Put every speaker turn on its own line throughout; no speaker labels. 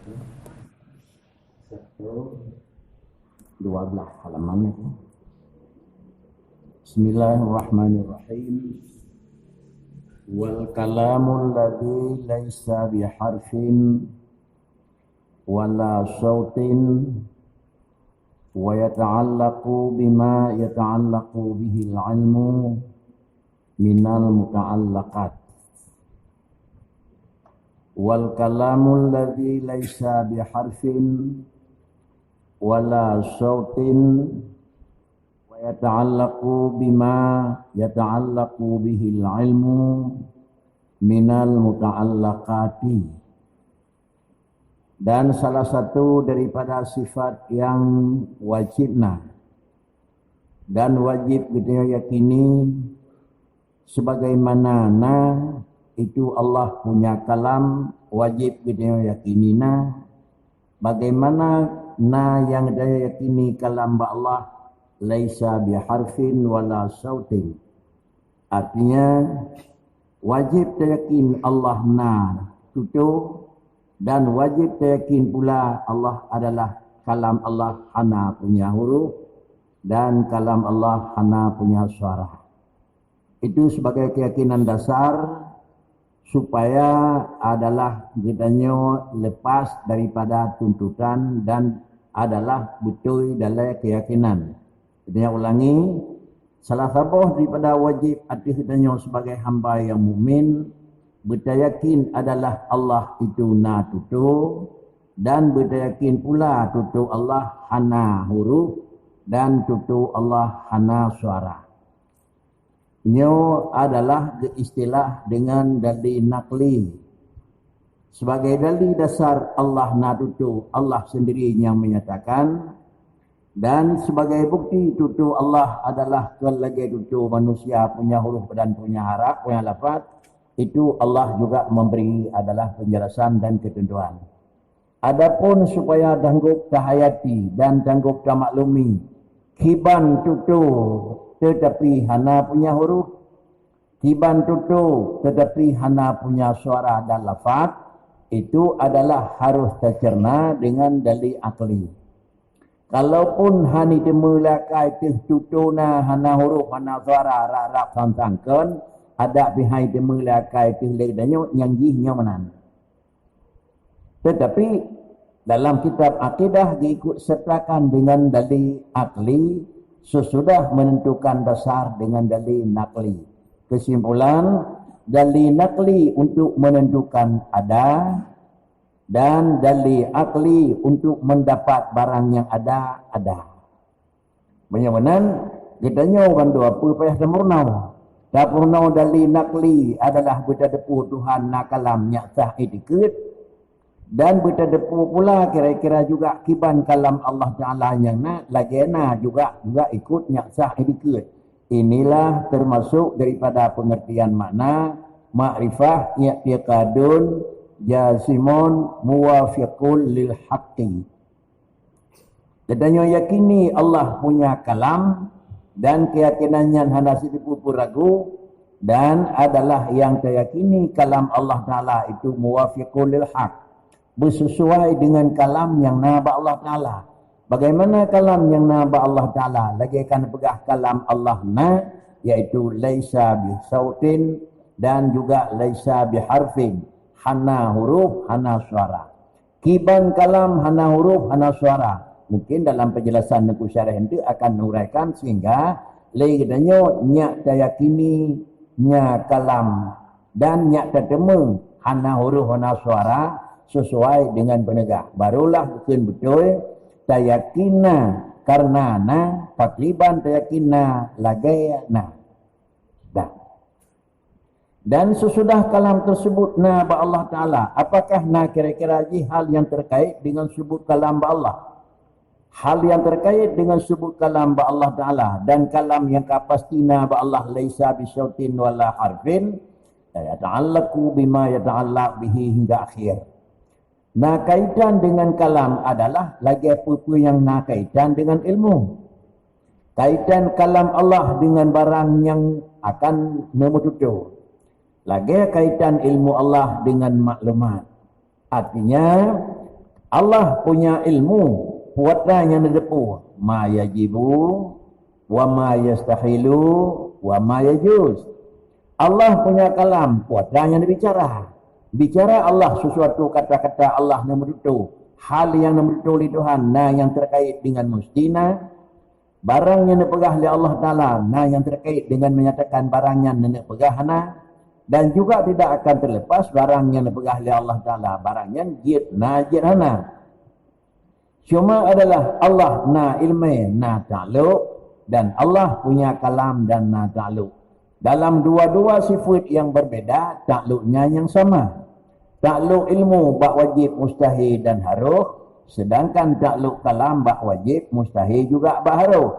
12 halaman itu. Bismillahirrahmanirrahim. Wal kalamul ladzi laisa biharfin wala sautin wa yata'allaqu bima yata'allaqu bihi al-'ilmu minal muta'allaqat. Wal kalamul ladzi laisa biharfin wala sautin wa yata'allaqu bima yata'allaqu bihi al-'ilmu minal muta'allaqati. Dan salah satu daripada sifat yang wajibna dan wajib kita yakini sebagaimana itu Allah punya kalam, wajib kita yakini bagaimana yang kita yakini kalam Allah laisa biharfin wala sautin. Artinya wajib kita yakin Allah tutu, dan wajib kita yakin pula Allah adalah kalam Allah hana punya huruf dan kalam Allah hana punya suara. Itu sebagai keyakinan dasar supaya adalah kitanya lepas daripada tuntutan dan adalah betul dalam keyakinan. Kita ulangi, salah satu daripada wajib atas kitanya sebagai hamba yang mukmin beryakin adalah Allah itu tutu, dan beryakin pula tutu Allah hana huruf dan tutu Allah hana suara. Ini adalah istilah dengan dalil nakli. Sebagai dalil dasar Allah tutu, Allah sendiri yang menyatakan, dan sebagai bukti tutu Allah adalah kelagi tutu manusia punya huruf dan punya harap, punya lafaz. Itu Allah juga memberi adalah penjelasan dan ketentuan. Adapun supaya dangguk tahayati dan dangguk tamaklumi, kiban tutu tetapi hana punya huruf, kiban tutu tetapi hana punya suara dan lafaz, itu adalah harus tercerna dengan dalil akli. Kalaupun hani temulakai tutuna hana huruf hana suara rak sangkan ada pihak yang melakai tinggalnya yang jihnya menan. Tetapi dalam kitab akidah diikut sertakan dengan dalil akli sesudah menentukan dasar dengan dalil nakli. Kesimpulan, dalil nakli untuk menentukan ada dan dalil akli untuk mendapat barang yang ada. Benar-benar kitanya orang dua apa payah sempurna. Dapurna dalil nakli adalah bertadepu Tuhan kalamnya sah itikut, dan bertadepu pula kira-kira juga kiban kalam Allah Ta'ala yang lagena juga ikutnya sah itikut. Inilah termasuk daripada pengertian makna ma'rifah i'tiqadun jasimun muwafiqul lil haqqi. Kedanya yakini Allah punya kalam dan keyakinannya hendak dipupur ragu, dan adalah yang teryakini kalam Allah Ta'ala itu muwafiqul lil haq, bersesuai dengan kalam yang naba Allah Ta'ala. Bagaimana kalam yang naba Allah Ta'ala? Lagi akan pegah kalam Allah yaitu laisa bisautin dan juga laisa biharfin, hana huruf hana suara. Kiban kalam hana huruf hana suara. Mungkin dalam penjelasan Naku Syarah itu akan menguraikan sehingga lainnya nyak tayakini nya kalam dan nyak tertemu hana huruf hana suara sesuai dengan penegak. Barulah bukan betul tayakina karena takriban tayakina lagayana. Dan sesudah kalam tersebut ba Allah Ta'ala, apakah kira-kira hal yang terkait dengan sebut kalam ba Allah? Hal yang terkait dengan sebut kalam ba Allah Ta'ala dan kalam yang kapastina ba Allah laisa bisautin wala harfin yata'allaqu bima yata'allaq bihi hingga akhir. Kaitan dengan kalam adalah lagi apa-apa yang kaitan dengan ilmu. Kaitan kalam Allah dengan barang yang akan memututu. Lagi kaitan ilmu Allah dengan maklumat. Artinya Allah punya ilmu, puatnya nedepu. Ma yajibu, wa ma yastahilu, wa ma yajuz. Allah punya kalam, puatnya bicara. Bicara Allah sesuatu kata-kata Allah nombor itu. Hal yang nombor itu oleh Tuhan, yang terkait dengan mustina. Barang yang dipegah oleh Allah Ta'ala, yang terkait dengan menyatakan barang yang dipegah dan juga tidak akan terlepas barang yang dipegah oleh Allah Ta'ala, barang yang jid hana. Cuma adalah Allah ilmu ta'aluk, dan Allah punya kalam dan ta'aluk. Dalam dua-dua sifat yang berbeda, ta'aluknya yang sama. Ta'aluk ilmu bak wajib, mustahil dan harus. Sedangkan takluk kalam bak wajib, mustahil juga bak haruh.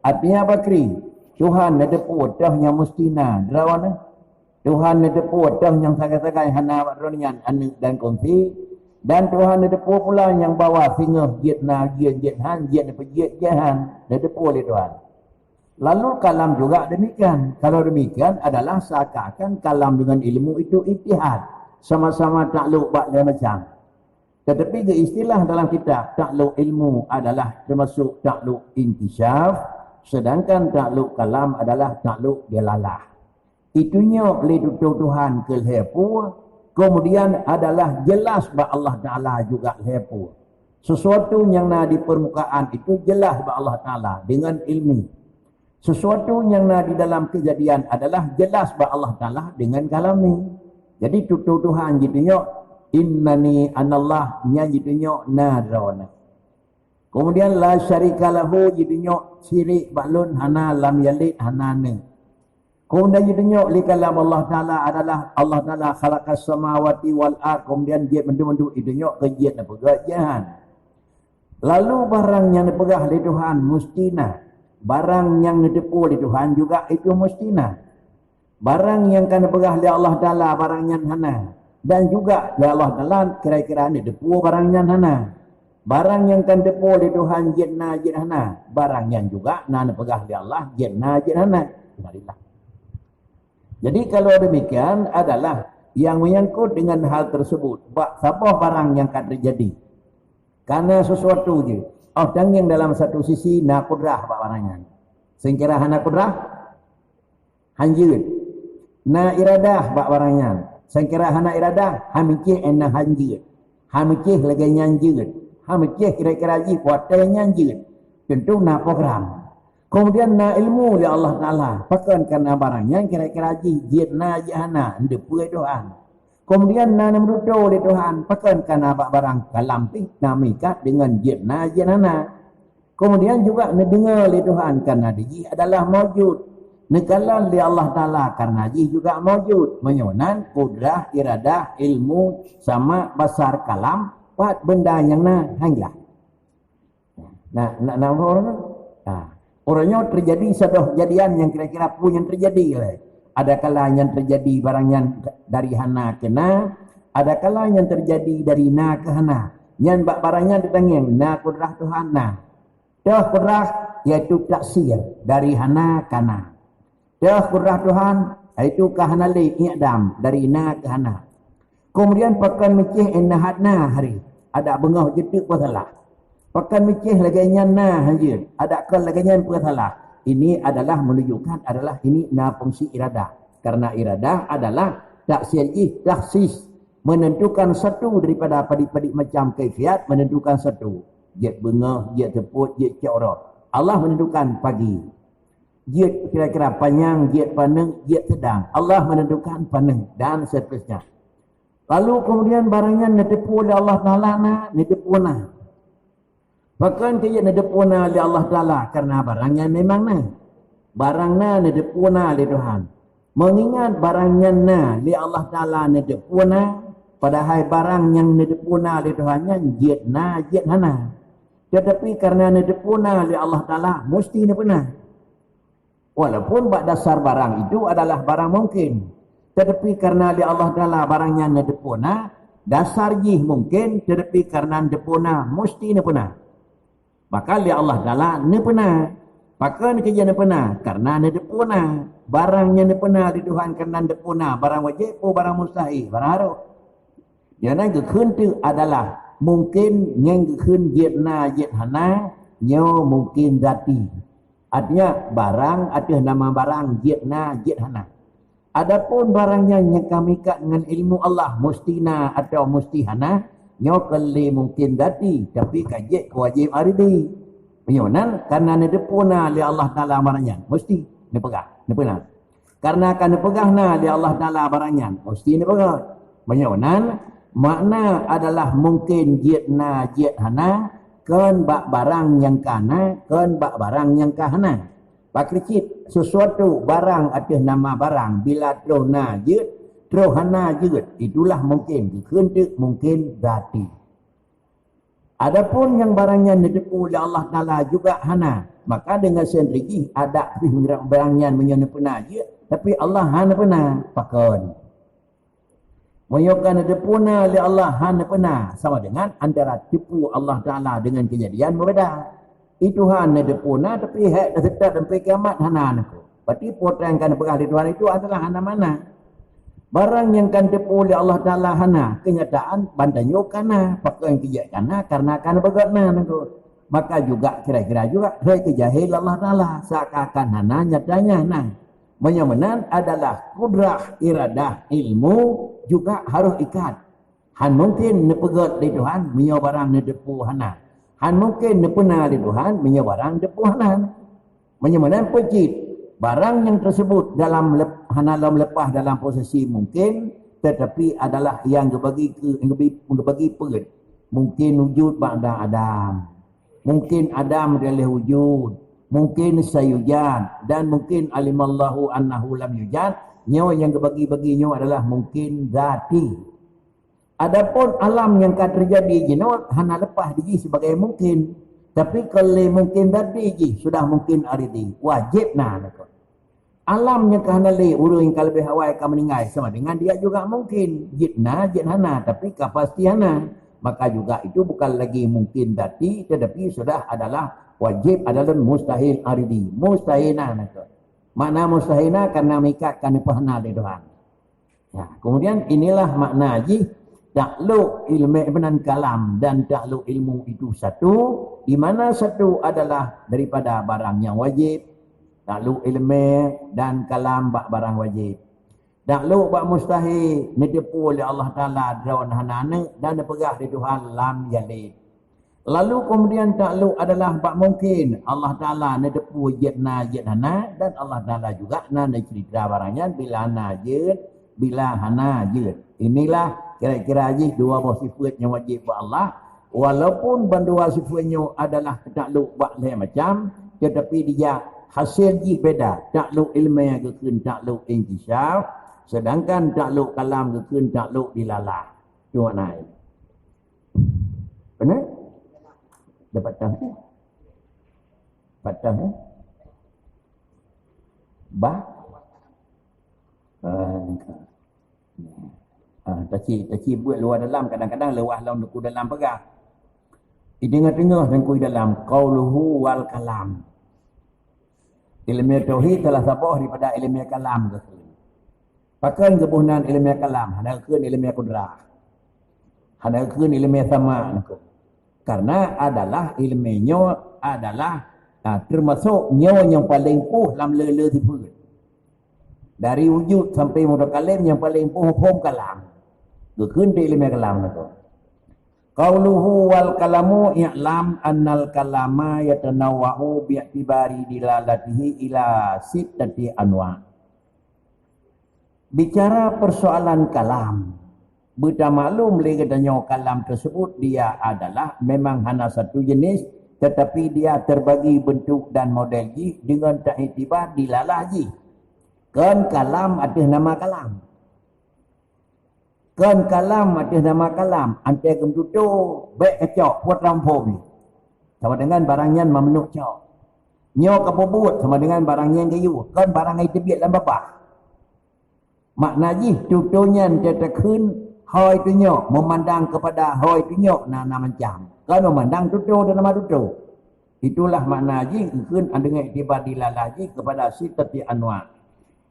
Artinya bakri, Tuhan nedepu dah yang mustina derawana. Tuhan nedepu dah yang sagai-sagai hana bakronyan anik dan kongsi. Dan Tuhan nedepu pula yang bawa singa jitna jithan jithan nedepu oleh Tuhan. Lalu kalam juga demikian. Kalau demikian adalah seakan-akan kalam dengan ilmu itu ittihad. Sama-sama takluk bak lain macam. Tetapi istilah dalam kitab takluk ilmu adalah termasuk takluk intisyaf, sedangkan takluk kalam adalah takluk dalalah. Itunya oleh Tuhan ke lepu, kemudian adalah jelas bahawa Allah Ta'ala juga lepu. Sesuatu yang di permukaan itu jelas bahawa Allah Ta'ala dengan ilmi. Sesuatu yang di dalam kejadian adalah jelas bahawa Allah Ta'ala dengan kalami. Jadi Tuhan jadinya innani anallah nya jadinya nadrawna. Kemudian la syarika lahu jadinya syirik balun hana lam yalid hanane. Kemudian jadinya li kalam Allah Taala adalah Allah Taala khalaqas samawati wal ard. Kemudian dia bentuk-bentuk jadinya kejian apa kejian. Lalu barang yang dipegah oleh Tuhan mustina. Barang yang ditepu oleh Tuhan juga itu mustina. Barang yang kan dipegah oleh Allah Taala barang yang hana. Dan juga ya Allah Ta'ala kira-kira ni depu barangnya hana. Barang yang kan depu oleh Tuhan jidna hana. Barang yang juga pegah oleh Allah jidna hana. Jadi kalau demikian adalah yang menyangkut dengan hal tersebut. Siapa barang yang akan terjadi? Karena sesuatu je. Dan yang dalam satu sisi na kudrah barangnya. Singkira hana kudrah hanjir. Na iradah barangnya. Sangkira hana iradah, hamikih ena hanjir. Hamikih lagi nyanjir. Hamikih kira-kira ji kuatai nyanjir. Tentu na program. Kemudian na ilmu oleh Allah Ta'ala. Pakan karena barangnya kira-kira ji jidna jahana. Depu Tuhan. Kemudian na namruto oleh Tuhan. Pakan karena barang kalampih namikat dengan jidna jahana. Kemudian juga mendengar oleh Tuhan karena dia adalah mawjud. Nekalan di Allah Ta'ala karena dia juga mawjud. Menyonan, kudrah, iradah, ilmu, sama basar kalam. Buat benda yang hanglah. Orangnya terjadi satu kejadian yang kira-kira pun yang terjadi. Ada kala yang terjadi barang yang dari hana ke na. Ada kala yang terjadi dari na ke hana. Yang barangnya datangnya na kudrah Tuhan na. Dah kudrah iaitu taksir dari hana ke na. Dah kudrah Tuhan, itu kahanali i'dam dari na ke hana. Kemudian pakan mecih enahadna hari. Ada bengah jeduk pun salah. Pakan mecih laganya na hajir. Ada kan laganya pun salah. Ini adalah menunjukkan adalah ini na fungsi iradah. Karena iradah adalah taksir taksis. Menentukan satu daripada padik-padik macam kaifiat. Menentukan satu. Jet bengah, jet teput, jet cakra. Allah menentukan pagi. Jid kira-kira panjang, jid paneng, jid sedang. Allah menentukan paneng dan seterusnya. Lalu kemudian barangnya nedepu oleh Allah Ta'ala nedepu na. Bahkan dia nedepu na oleh Allah Ta'ala karena barangnya memang barangnya nedepu na oleh Tuhan. Mengingat barangnya oleh Allah Ta'ala nedepu na. Padahal barang yang nedepu na oleh Tuhannya jid hana. Tetapi karena nedepu na oleh Allah Ta'ala mesti nedepu na. Walaupun dasar barang itu adalah barang mungkin. Tetapi karena di Allah Ta'ala barangnya nedepuna, dasar jih mungkin, tetapi karena nedepuna, mesti nedepuna. Maka di Allah Ta'ala nedepuna. Maka kerja nedepuna, karena nedepuna. Barangnya nedepuna di Tuhan karena nedepuna. Barang wajib, barang mustahil, barang harus. Yang kekentu adalah mungkin yang khun jetna jet hana nyo mungkin dati. Artinya barang ada nama barang jetna jet hana. Adapun barangnya yang kami kat dengan ilmu Allah mustina atau mustihana nyo kali mungkin dati tapi kajet wajib aridi. Menyonan karena ne depuna li Allah Taala barangnya mesti ne pegang, ne pernah. Karena akan dipegang li Allah Taala barangnya mesti ne pegang. Menyonan makna adalah mungkin jetna jet hana kan bak barang yang kana kan bak barang yang kahana. Pakricit sesuatu barang atas nama barang bila terus na jet terus hana jet itulah mungkin kentuk mungkin dati. Adapun yang barangnya ditepu oleh Allah Taala juga hana maka dengan sendiri ada barangnya menyempurna jet tapi Allah hana pernah pakon. Menyokan depuna oleh Allah hana pernah sama dengan antara tipu Allah Taala dengan kejadian berbeza. Itu hana depuna tapi hak dah tetap sampai kiamat hana aku. Berarti potong kan pegah di Tuhan itu adalah hana mana? Barang yang kan tipu oleh Allah Taala hana kenyataan bandanyo kana pakai yang kejadian kana karena kan begatna aku. Maka juga kira-kira juga saya kejahil Allah Taala seakan hana nyatanya nah. Menyamanan adalah kudrah, iradah, ilmu juga harus ikat. Han mungkin nepegat di Tuhan, menyo barang nedepu hana. Han mungkin nepena di Tuhan, menyo barang depu hana. Menyamanan pecit. Barang yang tersebut dalam hana lepah dalam posisi mungkin, tetapi adalah yang gebagi perut. Mungkin wujud ba'da Adam. Mungkin Adam adalah wujud. Mungkin sayujan dan mungkin alimallahu annahu lam yujan nyawa yang bagi-bagi nyawa adalah mungkin dati. Adapun alam yang akan terjadi nyawa hana lepas diji sebagai mungkin tapi kalau mungkin dati ji sudah mungkin aridi wajib nah alam yang kahana le urang yang lebih hawai akan meninggal sama dengan dia juga mungkin jitna jithana tapi kapasti hana maka juga itu bukan lagi mungkin dati tetapi sudah adalah wajib adalah mustahil aridi. Mustahilna itu. Makna mustahilna karena mikatkan pahna di Tuhan. Ya, kemudian inilah makna haji takluk ilmu ibnan kalam dan takluk ilmu itu satu di mana satu adalah daripada barang yang wajib. Takluk ilmu dan kalam barang wajib. Takluk bak mustahil ditipu oleh Allah Taala drawn hanane dan dipegah di Tuhan lam yalid. Lalu kemudian takluk adalah bak mungkin Allah Ta'ala nedepu jetna jethana dan Allah Ta'ala juga na cerita barangnya bila najid bila hana jid. Inilah kira-kira aja dua buah sifat yang wajib buat Allah. Walaupun bandua sifatnya adalah takluk bak lain macam tetapi dia hasil ji beda. Takluk ilmiah kekun takluk intisyaf sedangkan takluk kalam kekun takluk dilalah. Itu maknanya. Benar? Dapat tahu eh? Dapat tahu eh? Taci buat luar dalam kadang-kadang lewah lawan ku dalam pegang. I tengah-tengah dan ku dalam qauluhu wal kalam. Ilmu tauhid telah sabah daripada ilmu kalam ke. Pakai kebunan ilmu kalam, ada keun ilmu kudrah. Ada keun ilmu sama nak. Karena adalah ilmunya adalah termasuk nyawa yang paling puh dalam lele tipu. Dari wujud sampai mutakalim yang paling puh hukum kalam. Gekun di ilmu kalam itu. Qauluhu wal kalamu i'lam annal kalama yatanawwa'u bi'tibari dilalatihi ila sittati anwa'. Bicara persoalan kalam. Buta maklum lagi katanya kalam tersebut dia adalah memang hanya satu jenis tetapi dia terbagi bentuk dan model ji dengan tak iktibar dilalah ji. Kan kalam atas nama kalam. Kan kalam atas nama kalam. Antai kemudian baik kecok buat rampung ni. Sama dengan barangnya memenuh cok. Nyok kebobot sama dengan barangnya yang kayu. Kan barang itu biar dalam babah. Makna ji tutunya tetekun hoi tunyok memandang kepada hoi tunyok nama macam. Kalau memandang tutu dan nama tutu. Itulah makna haji kun dengan iktibar dilalah haji kepada sitati anwa.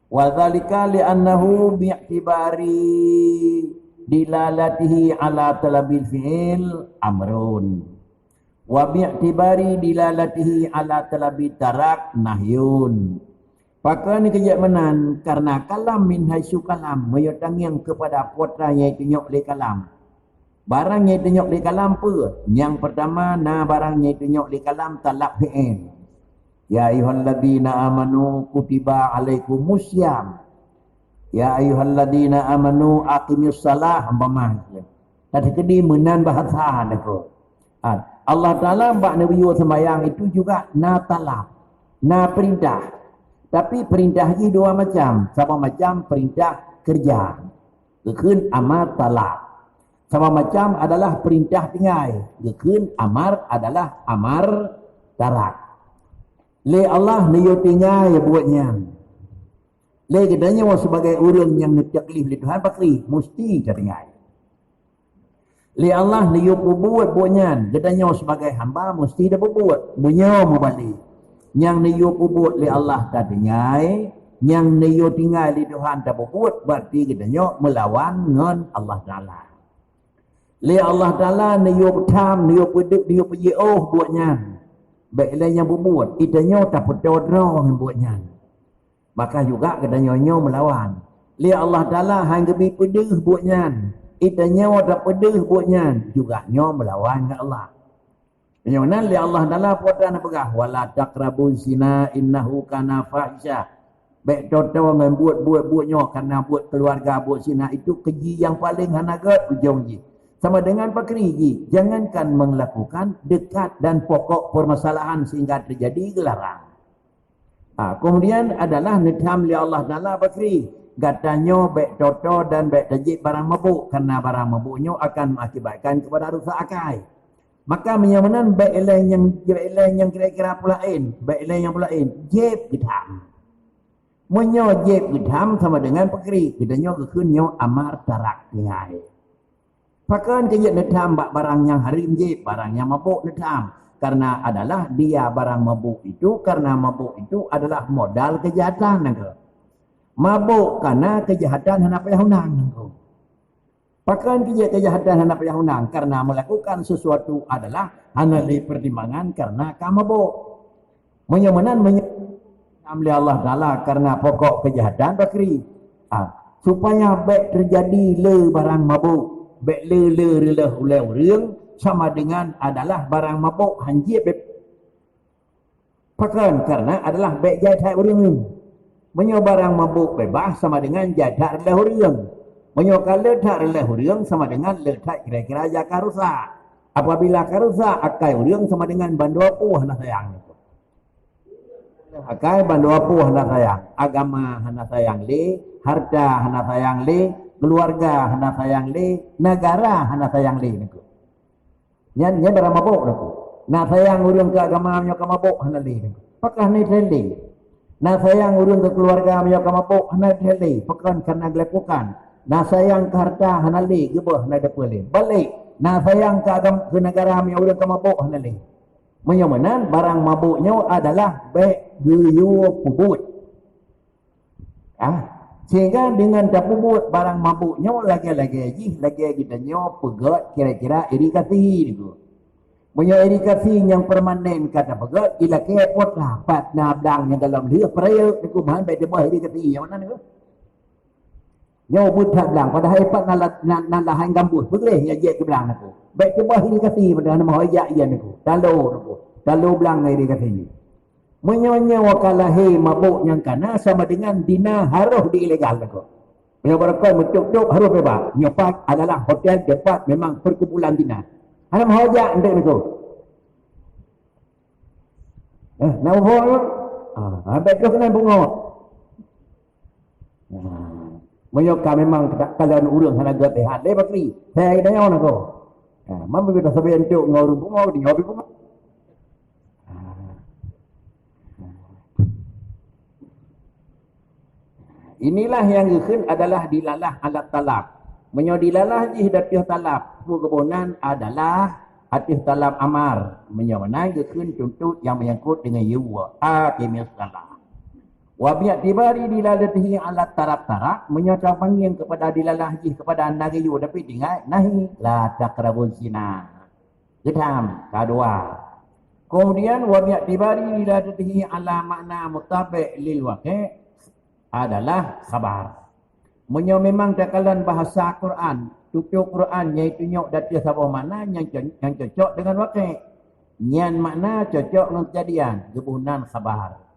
Wa dzalika li annahu bi'tibari dilalatihi ala talabil fi'il amrun. Wa bi'tibari dilalatihi ala talabil tarak nahyun. Pakar ni kejap menan karena kalam min haisu kalam menyotang yang kepada putra yang tunjuk di kalam. Barang yang tunjuk di kalam apa? Yang pertama barang yang tunjuk di kalam talab fi'il. Ya ayyuhalladzina amanu kutiba alaikumusiyam. Ya ayyuhalladzina amanu aqimus salah umpama. Tadi kedi menan bahasa aku. Allah Taala bak Nabi sembahyang itu juga talab, perintah. Tapi perintah ni dua macam. Sama macam perintah kerja. Gekun amar talab. Sama macam adalah perintah tinggal. Gekun amar adalah amar tarak. Le Allah niyo tinggal ya buatnya. Le gedanya sebagai orang yang taklif li Tuhan bakri mesti tinggal. Le Allah niyo buat buatnya. Gedanya sebagai hamba mesti dah buat. Bunyo mau balik. Yang niyo buat li Allah tadinya. Yang niyo tinggal li Tuhan tak buat berarti gedanya melawan dengan Allah Taala. Le Allah Taala niyo tam niyo pedek niyo pejioh buatnya. Baiklah yang berbuat, itanya tak pedodro yang buatnya. Maka juga katanya melawan. Lihat Allah Ta'ala hang gebi pedih buatnya. Itanya tak pedih buatnya. Juga melawan ke Allah. Yang mana lihat Allah Ta'ala puatan apa? Wala taqrabun zina innahu kana fahisha. Baik toto membuat-buatnya karena buat keluarga buat zina itu keji yang paling hanagat ujung ji. Sama dengan pakri, jangankan melakukan dekat dan pokok permasalahan sehingga terjadi gelarang. Kemudian adalah nidham li Allah Ta'ala pakri. Katanya baik toto dan baik tajik barang mabuk. Karena barang mabuknya akan mengakibatkan kepada rusak akal. Maka menyamanan baik yang kira-kira pulain. Baik yang pulain. Jeb githam. Menyo jeb githam sama dengan pakri. Kitanya kekunyo amar tarak tinggal. Pakan kejap nedam barang yang harim je, barang yang mabuk nedam. Karena adalah dia barang mabuk itu, karena mabuk itu adalah modal kejahatan. Mabuk karena kejahatan hendak payah unang. Pakan kejahatan hendak payah unang karena melakukan sesuatu adalah hendak dipertimbangkan karena kamabuk. Menyamanan oleh Allah Ta'ala karena pokok kejahatan bakri. Supaya baik terjadi le barang mabuk. Baik le ulang sama dengan adalah barang mabuk hanjib pakan karena adalah baik jahat orang. Menyo barang mabuk bebas sama dengan jahat orang. Menyo kalau tak orang sama dengan letak kira-kira jaka rusak. Apabila karusak akai orang sama dengan bandu apuh hendak sayang. Akai bandu apuh hendak sayang. Agama hendak sayang le, harta hendak sayang le, keluarga hendak sayang le, negara hendak sayang le niku. Nya barang mabuk niku. Nak sayang urang ke agama nya ke mabuk hendak le niku. Pakah ni teli. Nak sayang urang ke keluarga nya ke mabuk hendak teli. Pakan karena dilakukan. Nak sayang ke harta hendak le gebah hendak dapat le. Balik. Nak sayang ke agama ke negara nya urang ke mabuk hendak le. Menyamanan barang mabuknya adalah baik geyu pubut. Sehingga dengan tak buat barang mabuknya lagi kita nyo pegat kira-kira irigasi itu. Punya irigasi yang permanen kata pegat ila kepot lah pat nablang yang dalam dia peraya niku bahan baik debah irigasi yang mana niku. Nyo but tak blang padahal pat nalahan gambus boleh ya je ke blang niku. Baik debah irigasi pada nama hoyak ya niku. Dalu blang irigasi ni. Menyonya wakalahi mabuk yang kana sama dengan dina harus diilegal niku. Punya barakah mencuk-cuk harus bebas. Nyopak adalah hotel tempat memang perkumpulan dina. Ana mahajak ndek niku. Nak buat habis tu kena bunga. Menyoka memang kalian urang hana gat hat le bakri. Saya dah on niku. Mampu kita sampai entuk ngurung bunga di hobi bunga. Inilah yang gekun adalah dilalah alat talab. Menyodilalah jihdatih talab. Kebunan adalah hatih talab amar. Menyamana gekun tuntut yang menyangkut dengan yuwa. Akimis salah. Wa bi'tibari dilalatihi ala tarab-tarab menyocok panggil kepada dilalah jih kepada nagayu tapi tinggal nahi la taqrabun zina. Gedam kedua. Kemudian wa bi'tibari dilalatihi ala makna mutabi' lil waqi' adalah khabar. Memang dakalan bahasa Quran, tutur Quran iaitu nyok datia sabah makna yang cocok dengan waqi'. Nyan makna cocok dengan kejadian, gebunan khabar.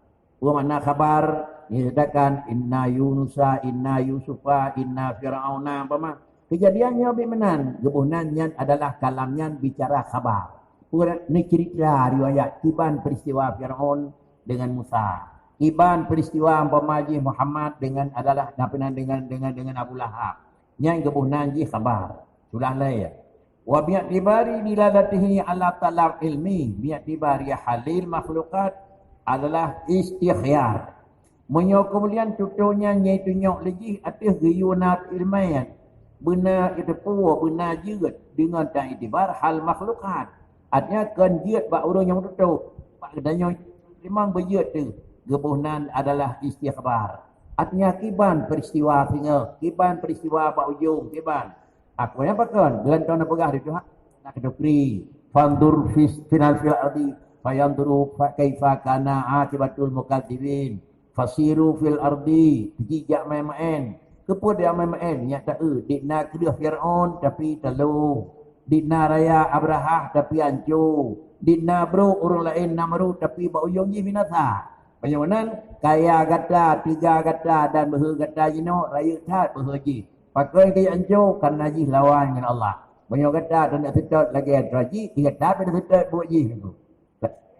Makna khabar disatakan inna Yunusa, inna Yusufa, inna Fir'auna apa kejadiannya lebih menan. Gebuhnannya adalah kalamnya bicara khabar. Ini cerita riwayat kiban peristiwa Fir'aun dengan Musa. Kiban peristiwa pemaji Muhammad dengan adalah dengan Abu Lahab. Yang gebuhnan ji khabar. Sudah lah ya. Wa bi'tibari dilalatihi ala talab ilmi bi'tibari halil makhlukat adalah istikhyar. Kemudian tuturnya iaitu nyok lagi atas gayunat ilmiah. Benar itu puwa, benar jeut dengan tak itibar hal makhlukat. Artinya kan jeut bak orang yang tutur. Pak kedanya memang berjeut tu. Gebuhnan adalah istikhbar. Artinya kiban peristiwa singa, kiban peristiwa bak ujung, kiban. Aku yang pakan, gelantong nak pegah di Tuhan. Nak kedukri. Fandur final fil ardi. Fayanduru kaifa kana akibatul mukadzibin. Fasiru fil ardi. Jijak main-main. Kepo dia main-main. Nyak tak dikna kedua Fir'aun tapi telu. Dikna raya Abrahah tapi hancur. Dikna bro orang lain Namrud tapi bauyong je binasa. Bagaimana? Kaya gata, tiga gata dan beha gata jino. Raya tat beha je. Pakai kaya hancur karena je lawan dengan Allah. Banyak gata dan nak setot lagi raji. Tiga tat dan setot buat je.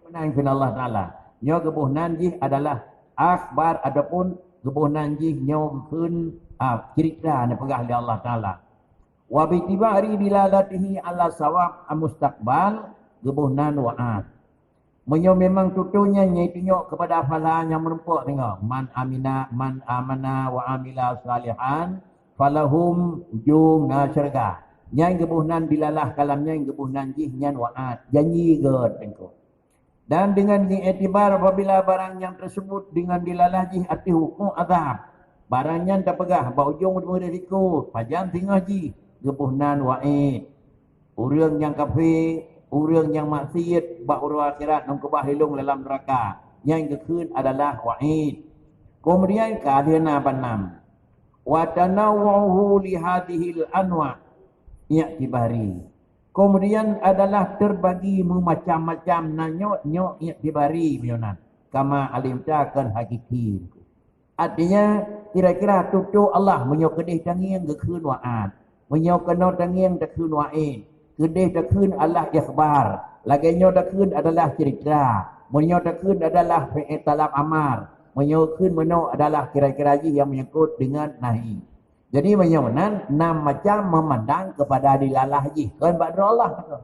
Menang dengan Allah Ta'ala. Nyo gebuhnan jih adalah akhbar adapun gebuhnan jih nyo kun cerita yang pegah oleh Allah Ta'ala. Wa bitibari dilalatihi ala sawab mustaqbal gebuhnan wa'ad. Memang tuturnya iaitu nyo kepada hafalan yang menempuh tengok. Man amana wa amila salihan falahum ujung syurga. Yang gebuhnan dilalah kalamnya yang gebuhnan jih nyan wa'ad. Janji ged tengok. Dan dengan diiktibar apabila barang yang tersebut dengan dilalahji arti hukum azab. Barangnya tak pegah, baujung berisiko, pajang tinggal ji, gebuhnan wa'id. Orang yang kafir, orang yang maksiat, bak urut akhirat, nam kebah hilung dalam neraka. Yang kekun adalah wa'id. Kemudian keadaan panam. Wa tanawwuhu li hadhil anwa' i'tibari. Kemudian adalah terbagi macam-macam nanyok dibari mionan. Kama alimta kan hakiki. Artinya kira-kira tutur Allah menyok kedih tanging gekun wa'ad. Menyok kena tanging dekun wa'id. Kedih dekun Allah ikhbar. Laganya dekun adalah cerita. Menyok dekun adalah fi'il talab amar. Menyok kun menok adalah kira-kira yang menyangkut dengan nahi. Jadi bagaimana? 6 macam memandang kepada dilalah ji. Kan bak Allah kata.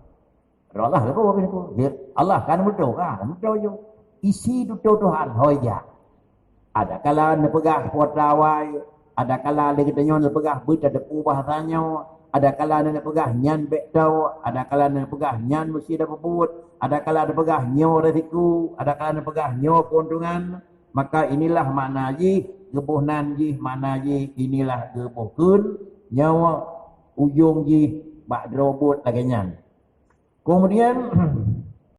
Allah apa begitu? Allah kan betul kan? Betul je. Isi tutur Tuhan hoja. Ada kala nak pegah potrawai, ada kala dia kata nyon nak pegah bet ada bahasanya, ada kala nak pegah nyan bek tau, ada kala nak pegah nyan mesti ada bebut, ada kala nak pegah nyo resiko, ada kala nak pegah nyo keuntungan. Maka inilah makna ji. Gebuhnan jih mana jih inilah gebuhkun nyawa ujung jih bak robot lagi nyan. Kemudian